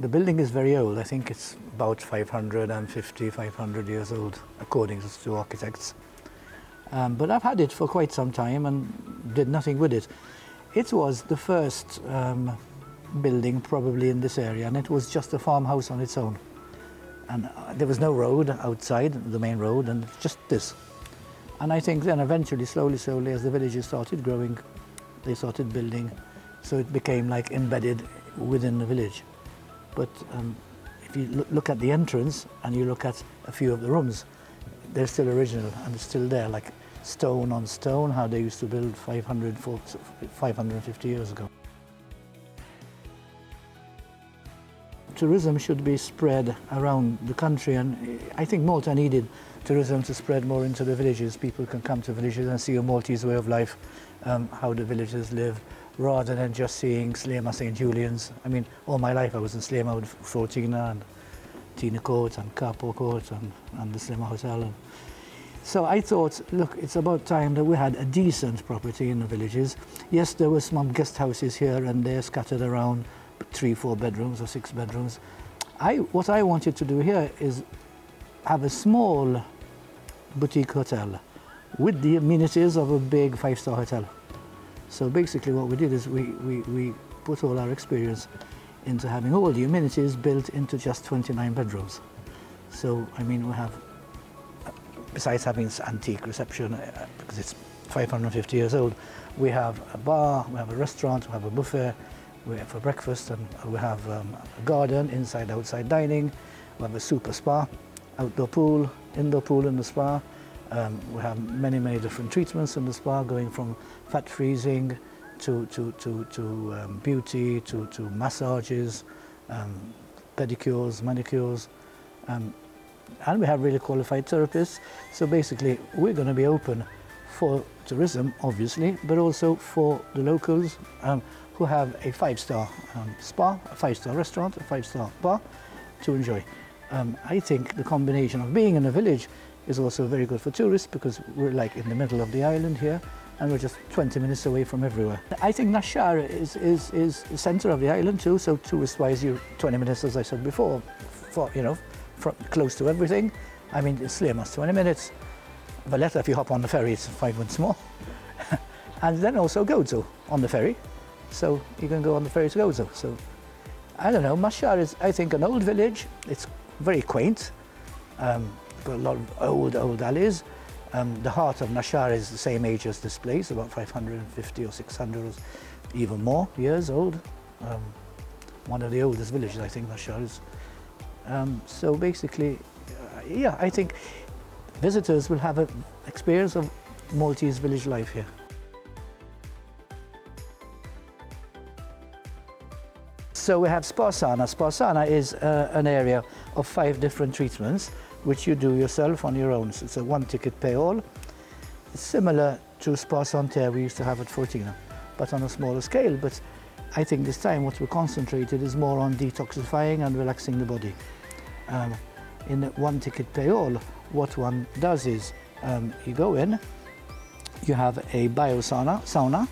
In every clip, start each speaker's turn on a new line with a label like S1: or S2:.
S1: The building is very old. I think it's about 550, 500 years old, according to architects. But I've had it for quite some time and did nothing with it. It was the first building probably in this area, and it was just a farmhouse on its own. And there was no road outside, the main road, and just this. And I think then eventually, slowly, as the villages started growing, they started building, so it became like embedded within the village. But if you look at the entrance and you look at a few of the rooms, they're still original and it's still there, like stone on stone, how they used to build 550 years ago. Tourism should be spread around the country, and I think Malta needed tourism to spread more into the villages. People can come to villages and see a Maltese way of life, how the villagers live, rather than just seeing Slema St. Julian's. I mean, all my life I was in Slema with Fortina and Tina Court and Capo Court and the Slema Hotel. And so I thought, look, it's about time that we had a decent property in the villages. Yes, there were some guest houses here and there scattered around, 3, 4 bedrooms or 6 bedrooms. What I wanted to do here is have a small boutique hotel with the amenities of a big 5-star hotel. So basically what we did is we put all our experience into having all the amenities built into just 29 bedrooms. So, I mean, we have, besides having this antique reception, because it's 550 years old, we have a bar, we have a restaurant, we have a buffet, we have for breakfast, and we have a garden, inside-outside dining, we have a super spa, outdoor pool, indoor pool in the spa. We have many different treatments in the spa, going from fat freezing to beauty, to massages, pedicures, manicures, and we have really qualified therapists. So basically, we're going to be open for tourism, obviously, but also for the locals who have a 5-star spa, a 5-star restaurant, a 5-star bar to enjoy. I think the combination of being in a village is also very good for tourists, because we're like in the middle of the island here and we're just 20 minutes away from everywhere. I think Naxxar is the centre of the island too, so tourist-wise you're 20 minutes, as I said before, close to everything. I mean, Slema's 20 minutes, Valletta, if you hop on the ferry, it's 5 minutes more. And then also Gozo on the ferry, so you can go on the ferry to Gozo. So I don't know, Naxxar is, I think, an old village. It's very quaint. Got a lot of old alleys. The heart of Naxxar is the same age as this place, about 550 or 600 or even more years old. One of the oldest villages, I think, Naxxar is. So basically, yeah, I think visitors will have an experience of Maltese village life here. So we have Spa Sauna. Spa Sauna is an area of 5 different treatments, which you do yourself on your own. So it's a 1 ticket pay all. It's similar to Spa Santerre we used to have at Fortina, but on a smaller scale. But I think this time what we're concentrated is more on detoxifying and relaxing the body. In the 1 ticket pay all, what one does is you go in, you have a sauna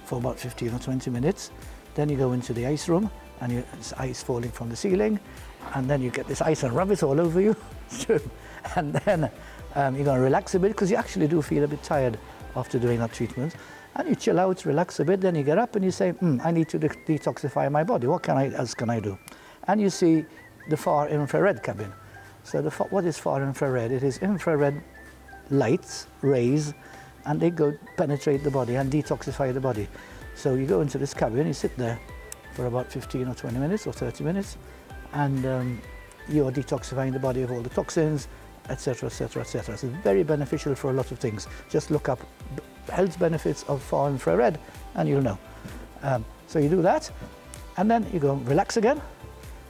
S1: for about 15 or 20 minutes. Then you go into the ice room and it's ice falling from the ceiling, and then you get this ice and rub it all over you. And then you're going to relax a bit, because you actually do feel a bit tired after doing that treatment. And you chill out, relax a bit, then you get up and you say, I need to detoxify my body. What else can I do? And you see the far infrared cabin. So what is far infrared? It is infrared lights, rays, and they go penetrate the body and detoxify the body. So you go into this cabin, you sit there for about 15 or 20 minutes or 30 minutes, and you're detoxifying the body of all the toxins, etc., etc., etc. So it's very beneficial for a lot of things. Just look up health benefits of far infrared and you'll know. So you do that, and then you go relax again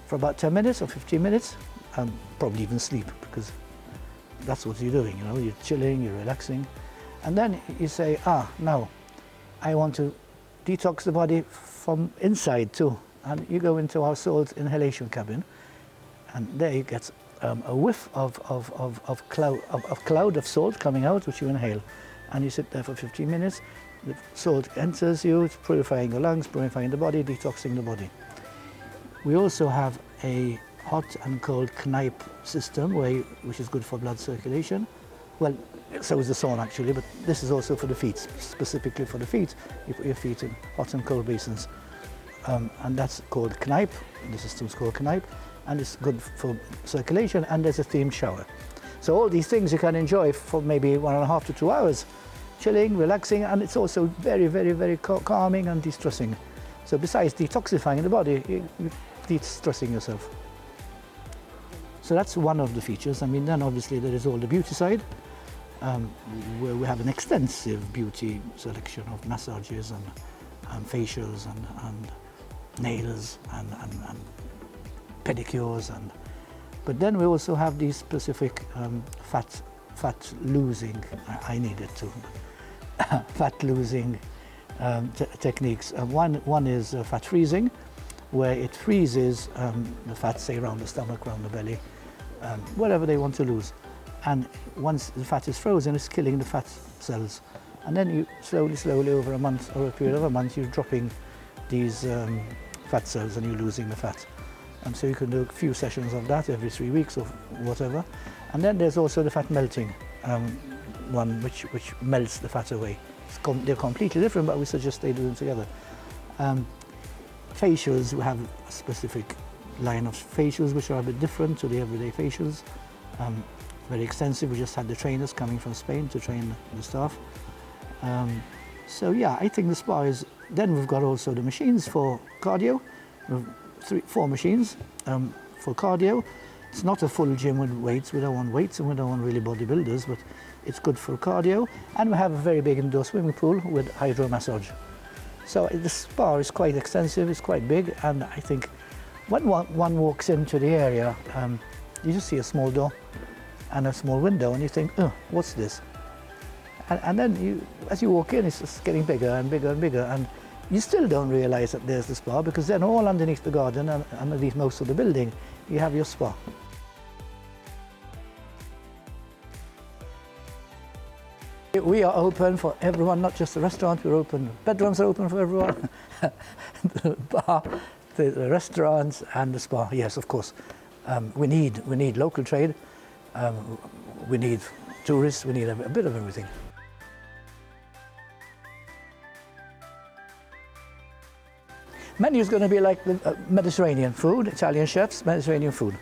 S1: for about 10 minutes or 15 minutes, and probably even sleep, because that's what you're doing, you know, you're chilling, you're relaxing. And then you say, now I want to detox the body from inside too. And you go into our salt inhalation cabin, and there you get a whiff of cloud of salt coming out, which you inhale. And you sit there for 15 minutes, the salt enters you, it's purifying your lungs, purifying the body, detoxing the body. We also have a hot and cold knipe system, which is good for blood circulation. Well, so is the sauna actually, but this is also for the feet, specifically for the feet. You put your feet in hot and cold basins. And that's called knipe, the system's called knipe, and it's good for circulation, and there's a themed shower. So all these things you can enjoy for maybe 1.5 to 2 hours, chilling, relaxing, and it's also very, very, very calming and de-stressing. So besides detoxifying the body, you're de-stressing yourself. So that's one of the features. I mean, then obviously there is all the beauty side, where we have an extensive beauty selection of massages and facials and nails and pedicures, but then we also have these specific fat losing. I needed to fat losing techniques. One is fat freezing, where it freezes the fat, say around the stomach, around the belly, whatever they want to lose. And once the fat is frozen, it's killing the fat cells. And then you slowly over a month or a period of a month, you're dropping these fat cells and you're losing the fat. And so you can do a few sessions of that every 3 weeks or whatever. And then there's also the fat melting one, which melts the fat away. They're completely different, but we suggest they do them together. Facials, we have a specific line of facials which are a bit different to the everyday facials. Very extensive. We just had the trainers coming from Spain to train the staff. So yeah, I think the spa is. Then we've got also the machines for cardio. We've 4 machines for cardio. It's not a full gym with weights. We don't want weights and we don't want really bodybuilders, but it's good for cardio. And we have a very big indoor swimming pool with hydro massage. So the spa is quite extensive. It's quite big, and I think when one walks into the area, you just see a small door and a small window, and you think, oh, what's this? And then as you walk in, it's just getting bigger and bigger and bigger, and you still don't realize that there's the spa, because then all underneath the garden and underneath most of the building, you have your spa. We are open for everyone, not just the restaurant. We're open. Bedrooms are open for everyone. The bar, the restaurants, and the spa. Yes, of course. We need local trade. We need tourists. We need a bit of everything. Menu is going to be like the Mediterranean food, Italian chefs, Mediterranean food.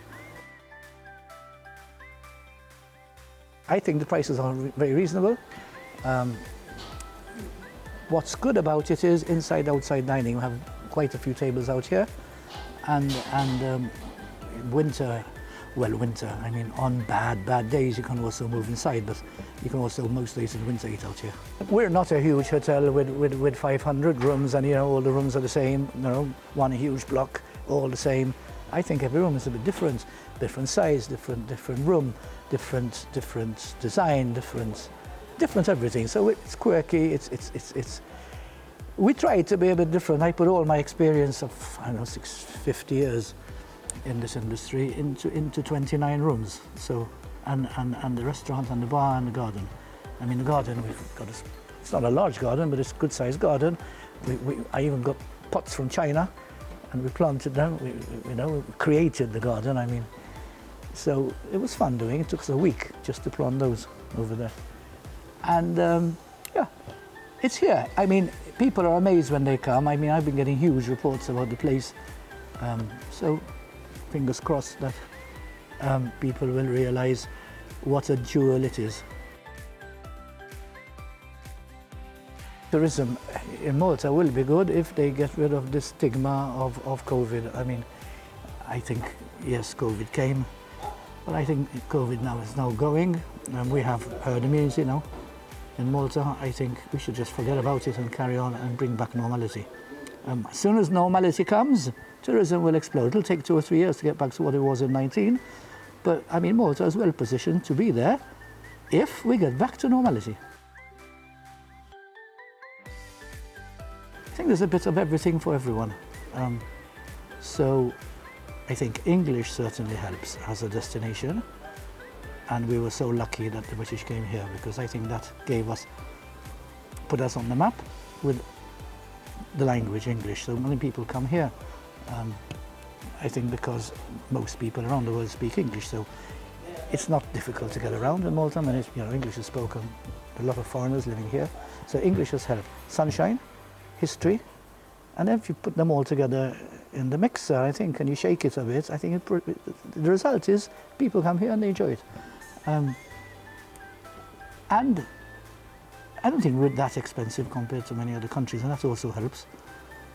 S1: I think the prices are very reasonable. What's good about it is inside-outside dining. We have quite a few tables out here, and winter, I mean, on bad days you can also move inside, but you can also most days in winter eat out here. We're not a huge hotel with 500 rooms, and all the rooms are the same. One huge block, all the same. I think every room is a bit different size, different room, different design, different everything. So it's quirky. It's. We try to be a bit different. I put all my experience of 50 years in this industry into 29 rooms. So and the restaurant and the bar and the garden. I mean, the garden, we've got it's not a large garden, but it's a good sized garden. I even got pots from China, and we planted them. We created the garden. I mean, so it was fun doing. It took us a week just to plant those over there. And yeah, it's here. I mean, people are amazed when they come. I mean, I've been getting huge reports about the place. So fingers crossed that people will realize what a jewel it is. Tourism in Malta will be good if they get rid of the stigma of COVID. I mean, I think, yes, COVID came, but I think COVID now is going, and we have herd immunity now in Malta. I think we should just forget about it and carry on and bring back normality. As soon as normality comes, tourism will explode. It'll take 2 or 3 years to get back to what it was in 19, but I mean, Malta is well positioned to be there if we get back to normality. I think there's a bit of everything for everyone. So I think English certainly helps as a destination, and we were so lucky that the British came here, because I think that put us on the map with the language English. So many people come here, I think because most people around the world speak English, so it's not difficult to get around in Malta. I mean, English is spoken. A lot of foreigners living here, so English has helped. Sunshine, history, and then if you put them all together in the mixer, I think, and you shake it a bit, I think the result is people come here and they enjoy it. And I don't think we're that expensive compared to many other countries, and that also helps.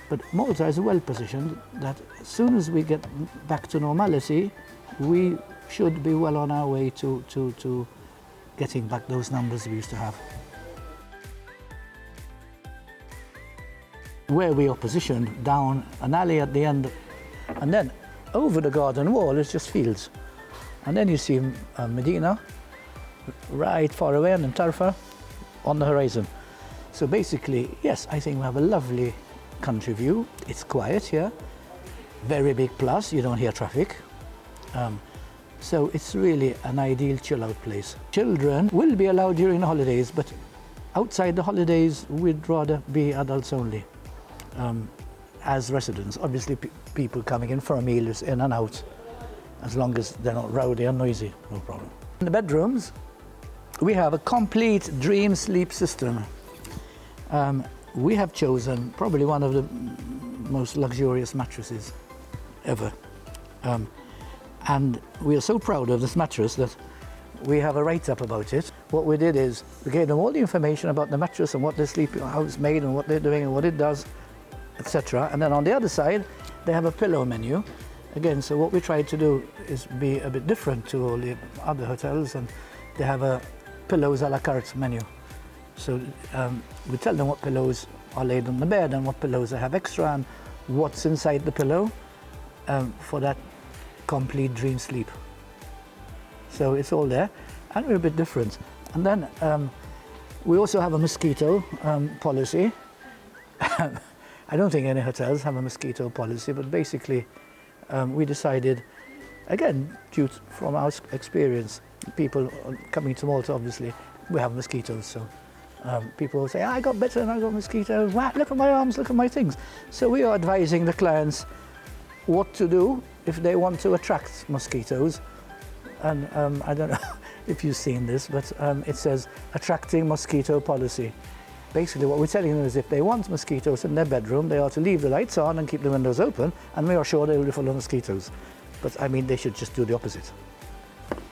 S1: But Malta is well positioned that as soon as we get back to normality, we should be well on our way to getting back those numbers we used to have. Where we are positioned, down an alley at the end, and then over the garden wall is just fields. And then you see Medina, right far away, and then Tarfa on the horizon. So basically, yes, I think we have a lovely country view. It's quiet here, very big plus, you don't hear traffic. So it's really an ideal chill out place. Children will be allowed during the holidays, but outside the holidays, we'd rather be adults only. As residents, obviously people coming in for a meal is in and out, as long as they're not rowdy and noisy, no problem. In the bedrooms, we have a complete dream sleep system. We have chosen probably one of the most luxurious mattresses ever. And we are so proud of this mattress that we have a write-up about it. What we did is we gave them all the information about the mattress and what they sleep, how it's made and what they're doing and what it does, etc. And then on the other side, they have a pillow menu. Again, so what we tried to do is be a bit different to all the other hotels, and they have a pillows a la carte menu. So we tell them what pillows are laid on the bed and what pillows they have extra and what's inside the pillow for that complete dream sleep. So it's all there, and we're a bit different. And then we also have a mosquito policy. I don't think any hotels have a mosquito policy, but basically we decided, again, from our experience, people coming to Malta, obviously, we have mosquitoes, so people will say, I got bitten, I got mosquitoes, wow, look at my arms, look at my things. So we are advising the clients what to do if they want to attract mosquitoes. And I don't know if you've seen this, but it says attracting mosquito policy. Basically what we're telling them is if they want mosquitoes in their bedroom, they are to leave the lights on and keep the windows open, and we are sure they will be full of mosquitoes. But I mean, they should just do the opposite.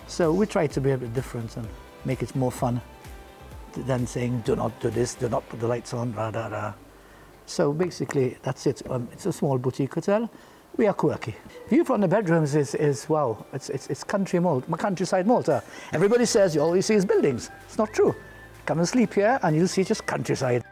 S1: So we try to be a bit different and make it more fun than saying, do not do this, do not put the lights on, rah, rah, rah. So basically, that's it. It's a small boutique hotel. We are quirky. View from the bedrooms is wow, it's countryside Malta. Everybody says all you see is buildings. It's not true. Come and sleep here and you'll see just countryside.